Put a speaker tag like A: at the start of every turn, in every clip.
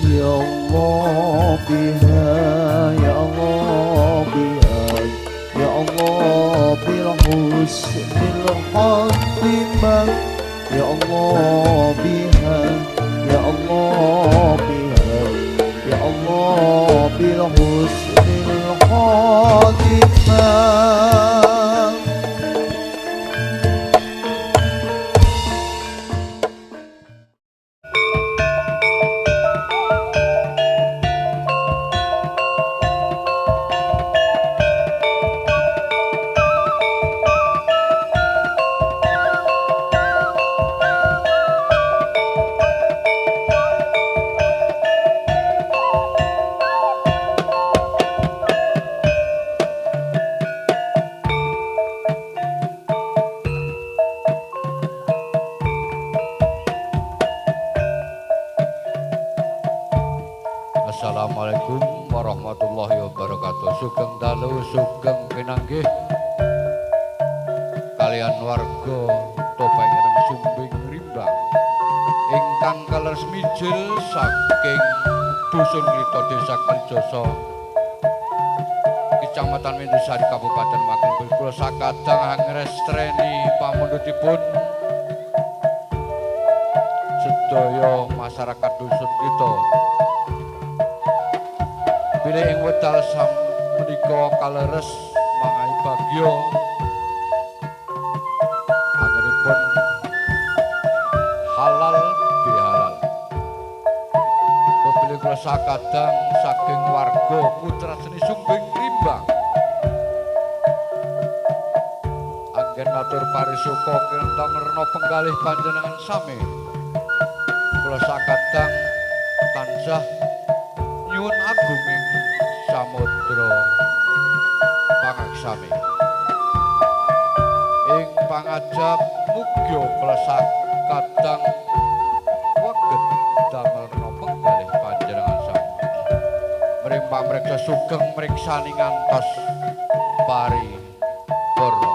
A: Ya Allah biha, Ya Allah biha, Ya Allah bil husnil khatimah, Ya Allah biha, Ya Allah biha, Ya Allah bil husnil khatimah.
B: Assalamualaikum warahmatullahi wabarakatuh. Sugeng dalu, sugeng pinanggih kalian warga Topeng Ireng Sumbing Rimbang ingkang kaleres mijil saking Dusun Klito Desa Kalijoso Kecamatan Windusari Kabupaten Magelang. Kula sakadang angrestreni pamundhutipun sedaya masyarakat Dusun Klito bilih ing wedal menika kaleres mangahi bagya anggenipun halal bihalal. Bilih kula sakadang saking warga Putra Seni Sumbing Rimbang anggen matur parisuka kirang rena penggalih panjenengan sami. Kula sakadang tansah nyuwun agunging samudra pangaksami ing pangajap mugya kula sakadang weged damel napa kalih panjenengan sami mrimpang mreksa sugeng mriksani ngantos pari para.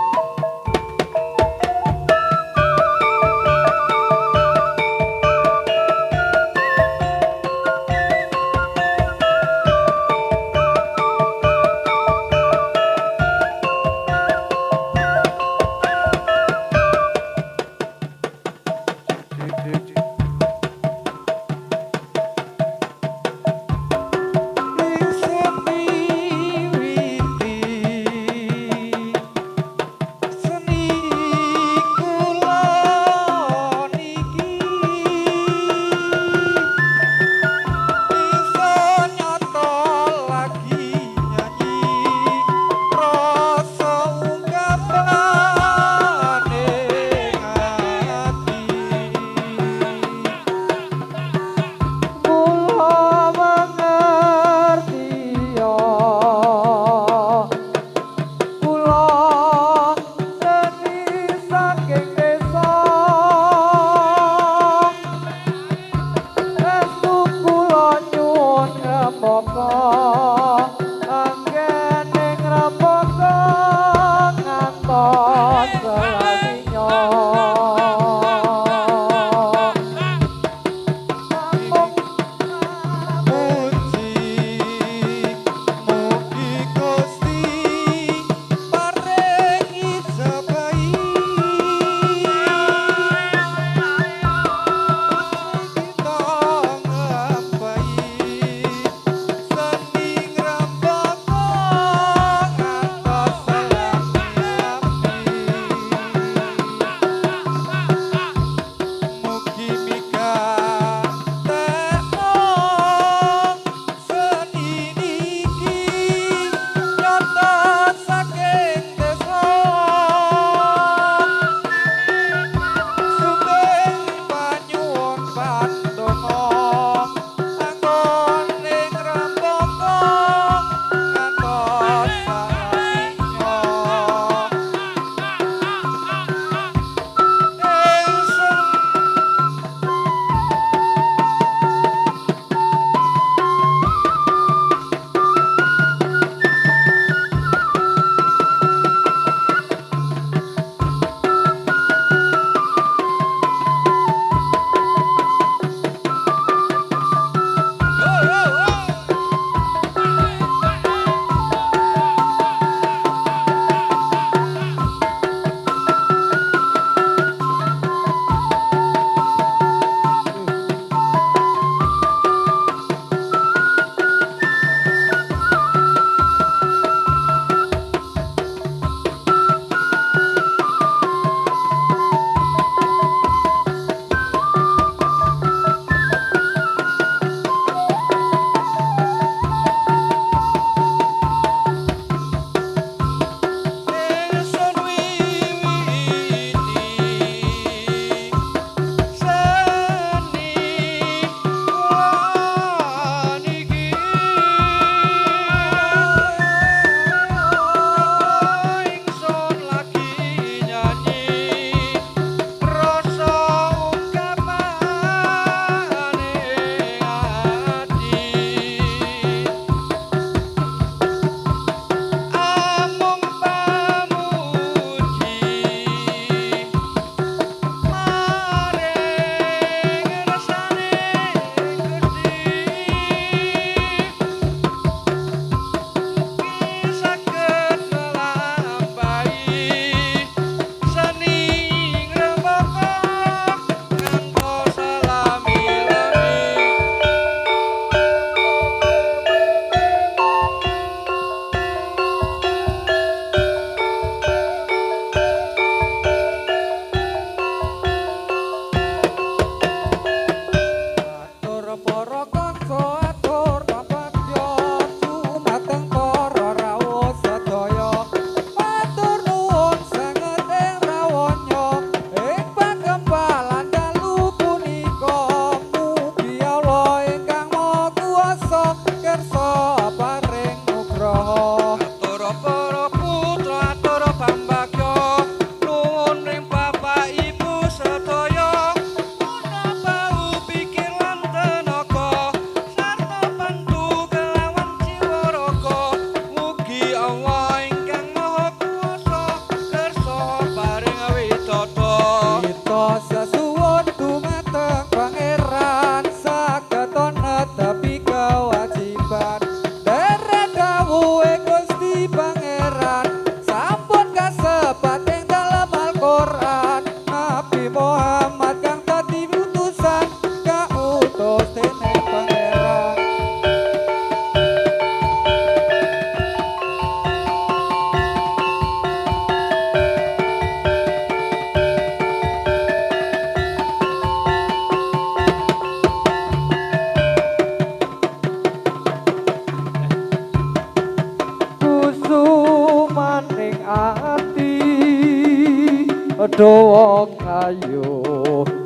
C: Doa kayu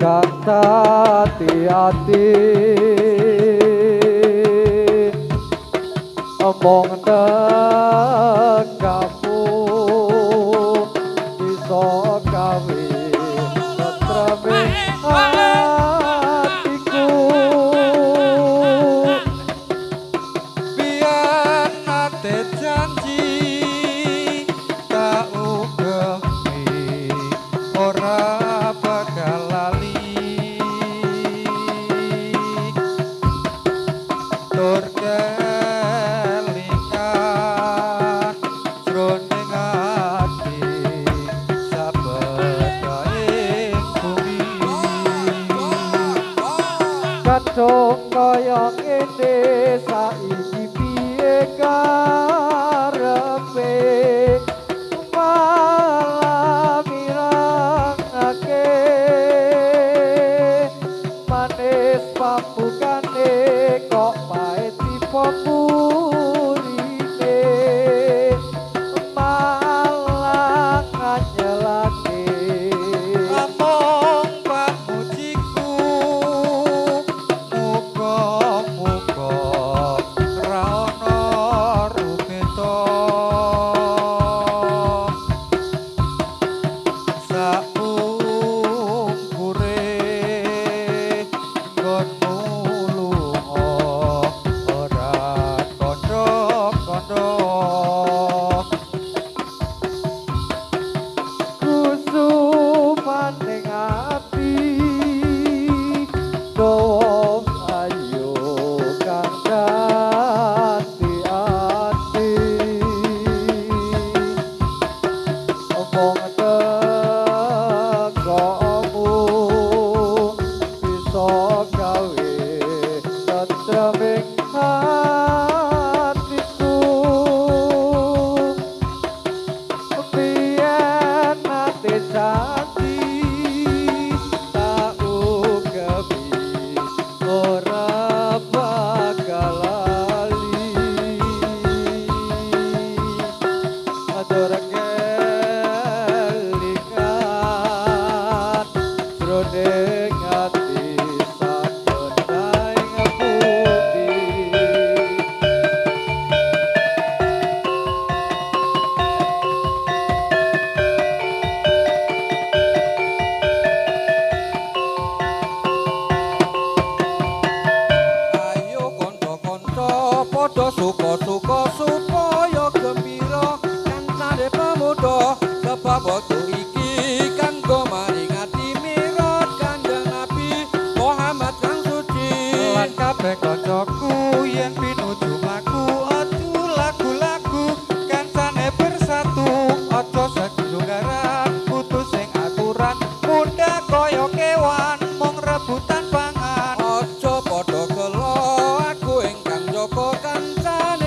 C: kang hati-hati omong kamu bisa gawe setreme hatiku biar nate janji tak ugehi ora bakal lali tur kelingan jroning ati sabedaing bumi kadung kaya ngene saiki piye karepe malah mirangake manis pambukane kok pahit dipopurine malah nganyelake among pamujiku muga-muga ra ono rubeta saungkure nggonmu lunga ora kandha-kandha kusuman ning ati doa ayo kang hati-hati omong tekomu bisa gawe tetreming hatiku biyen nate janji tak ugebi ora bakal lali atur kelingan jroning ati sabedaing bumi ayo kanca-kanca padha suka-suka supaya gembira kancane pemuda sebab wektu iki kanggo maringati mirat Kanjeng Nabi Muhammad kang suci lan kabeh kancaku yen pinuju mlaku adu lagu-lagu kancane bersatu aja segunggaran putus sing aturan muda kaya kewan mung rebutan pangan aja padha gelo aku ingkang jaga kancane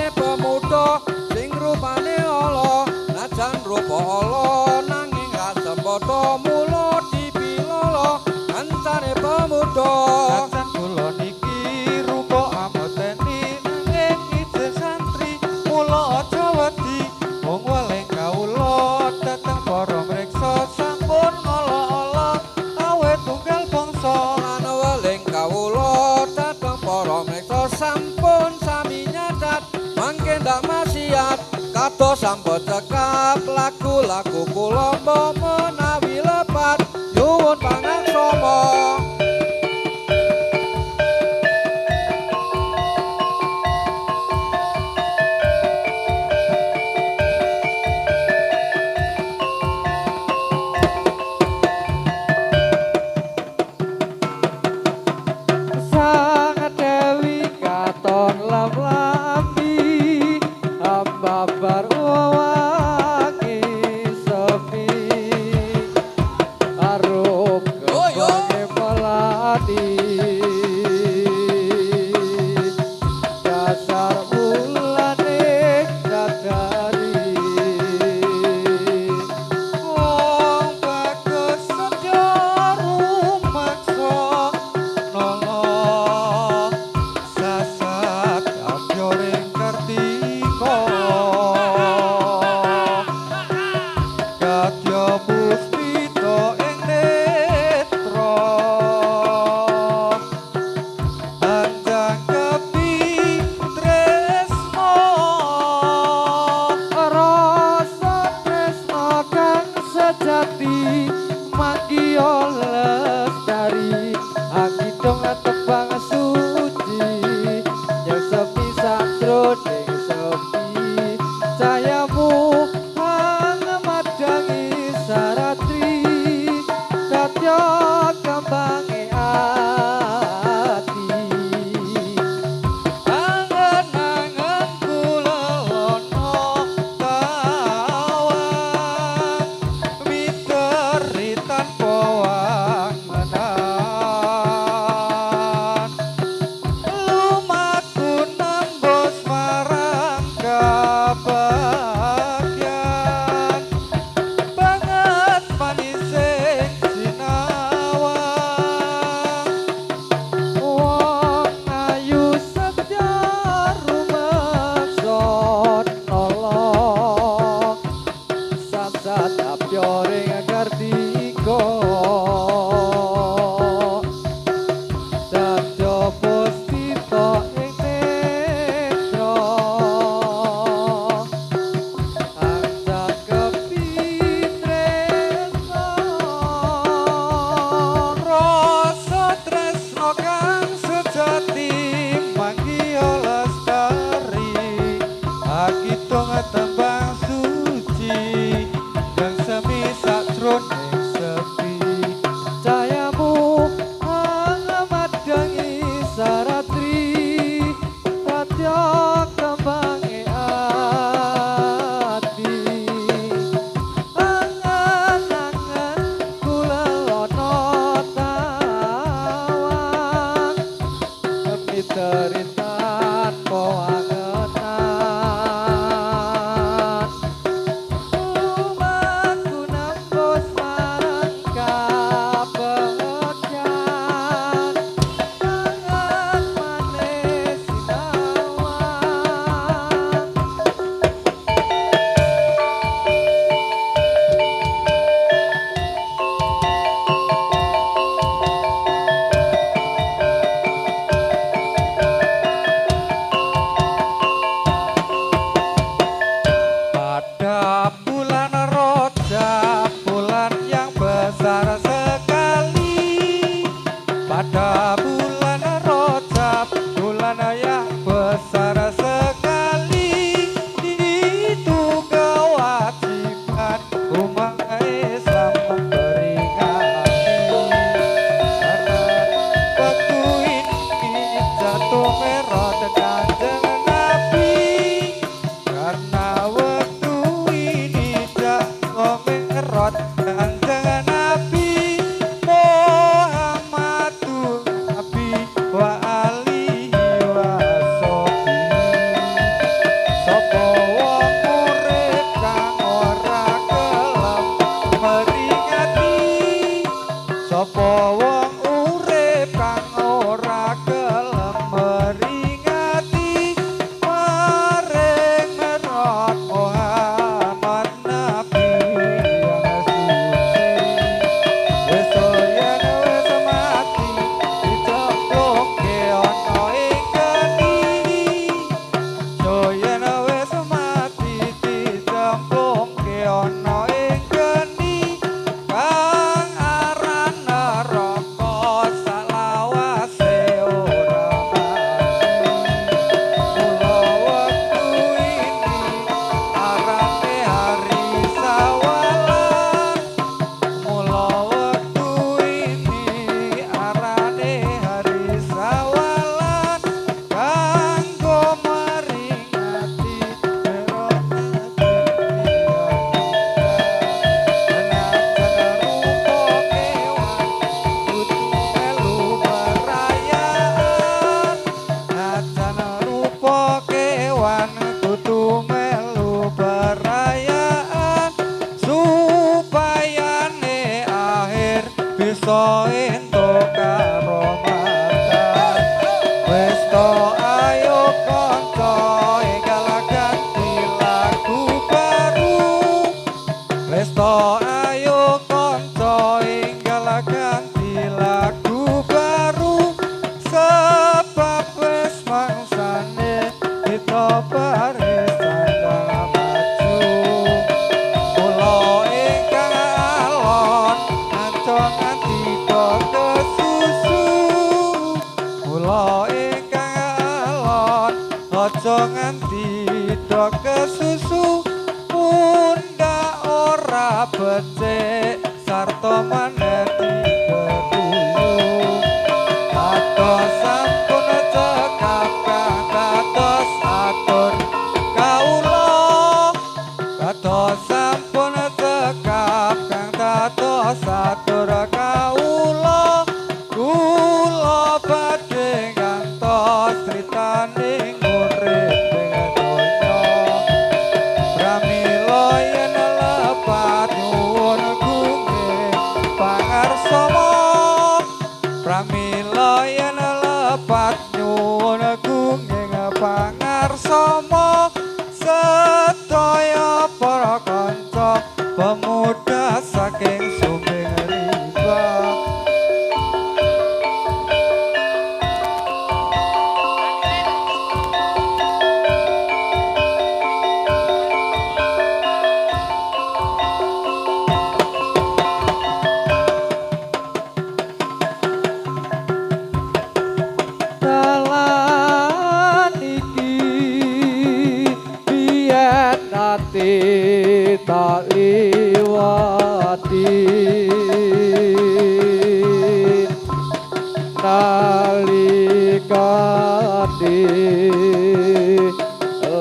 C: Pramila yen lepat nyuwun kuwi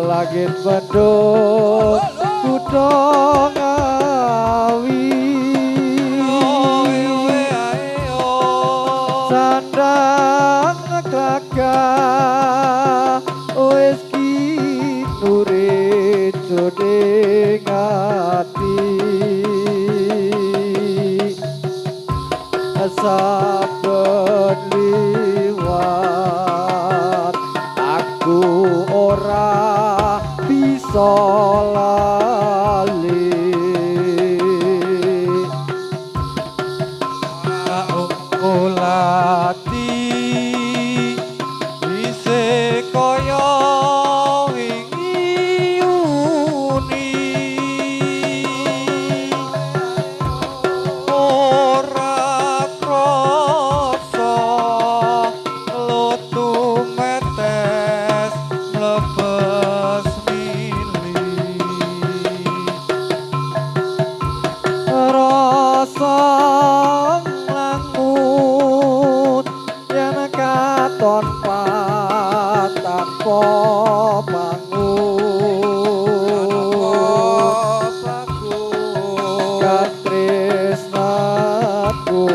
A: langit beduk kutha ngawi sandang klaka wis kinure jodeng ati saben liwat aku ora bisa lali ulati isih kaya wingi uni ora krasa lotu metes mlebes mili rasa nglangut yen katon patak katresnaku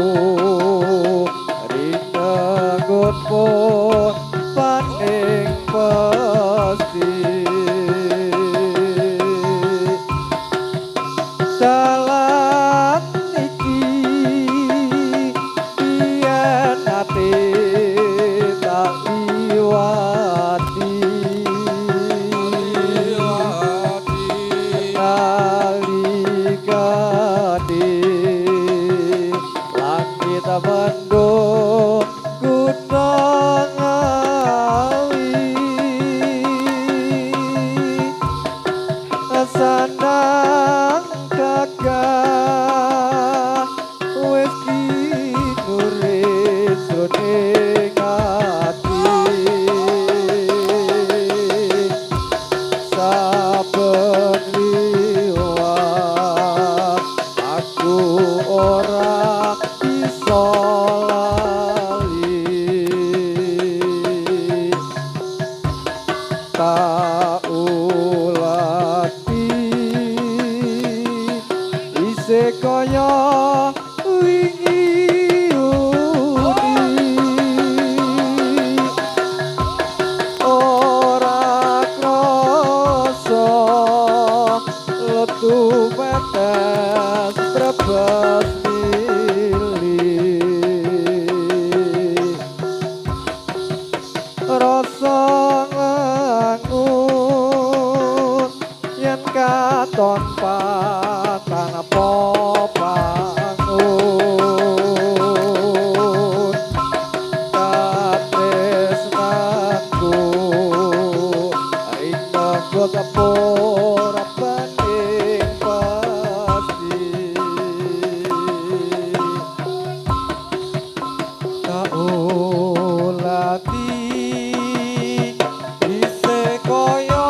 A: rinenggut pun paning pasti dalan iki biyen ati tak liwati nalikane langit mendung kutha ngawi sandang gagah wis kinure jroning ati saben liwat aku ora bisa lali tak ulati isih kaya wingi uni ora krasa letu metes brebes mili rasa ngangun yen katon patan apa bangun katresnaku rinenggut pun paning pasti tak ulati isih kaya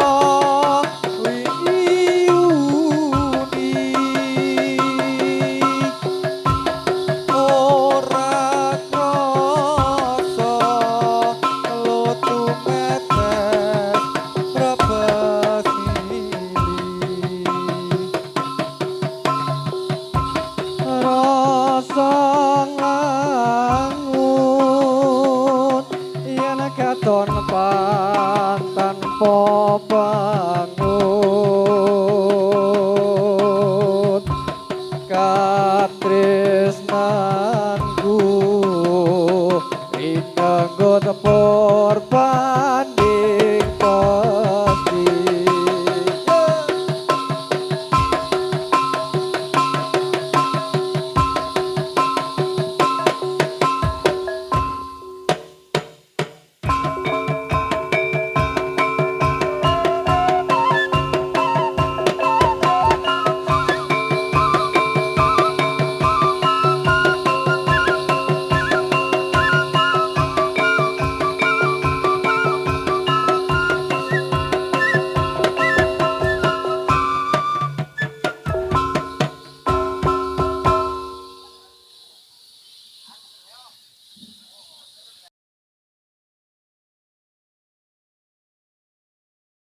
A: wingi uni ora krasa lotu metes brebes mili rasa nglangut yen katon pan tanpa